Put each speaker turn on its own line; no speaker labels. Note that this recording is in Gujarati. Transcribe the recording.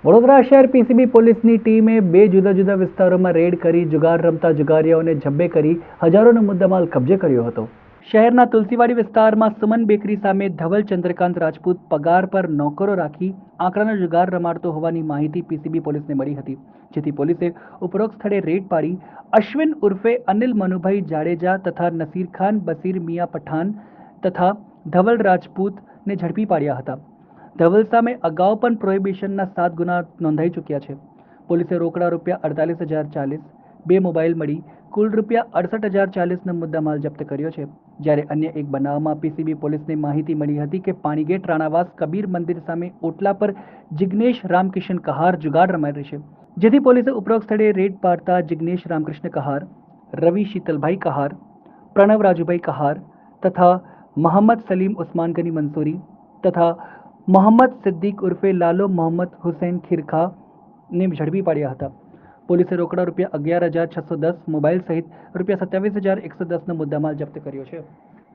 વડોદરા શહેર પીસીબી પોલીસની ટીમે બે જુદા જુદા વિસ્તારોમાં રેડ કરી જુગાર રમતા જુગારીઓને ઝબ્બે કરી હજારોનો મુદ્દામાલ કબજે કર્યો હતો। શહેરના તુલસીવાડી વિસ્તારમાં સુમન બેકરી સામે ધવલ ચંદ્રકાંત રાજપૂત પગાર પર નોકરો રાખી આંકડાનો જુગાર રમાડતો હોવાની માહિતી પીસીબી પોલીસને મળી હતી, જેથી પોલીસે ઉપરોક્ત સ્થળે રેડ પાડી અશ્વિન ઉર્ફે અનિલ મનુભાઈ જાડેજા તથા નસીર ખાન બસીર મિયા પઠાન તથા ધવલ રાજપૂતને ઝડપી પાડ્યા હતા। ધવલ સામે અગાઉ પણ પ્રોહિબિશનના 7 ગુના નોંધાઈ ચૂક્યા છે। પોલીસે રોકડા રૂપિયા 48,040, 2 મોબાઈલ મળી કુલ રૂપિયા 68,040નો મુદ્દામાલ જપ્ત કર્યો છે। જ્યારે અન્ય એક બનાવમાં પીસીબી પોલીસને માહિતી મળી હતી કે પાણીગેટ રાણાવાસ કબીર મંદિર સામે ઓટલા પર જિગ્નેશ રામકિશન કહાર જુગાર રમાઈ છે, જેથી પોલીસે ઉપરોક્ત સ્થળે રેડ પાડતા જિગ્નેશ રામકૃષ્ણ કહાર, રવિ શીતલભાઈ કહાર, પ્રણવ રાજુભાઈ કહાર તથા મોહમ્મદ સલીમ ઉસ્માન ગની મંસૂરી તથા મોહમ્મદ સિદ્દીક ઉર્ફે લાલો મોહમ્મદ હુસૈન ખીરખાને ઝડપી પાડ્યા હતા। પોલીસે રોકડા રૂપિયા 11,610, મોબાઈલ સહિત રૂપિયા 27,110નો મુદ્દામાલ જપ્ત કર્યો છે।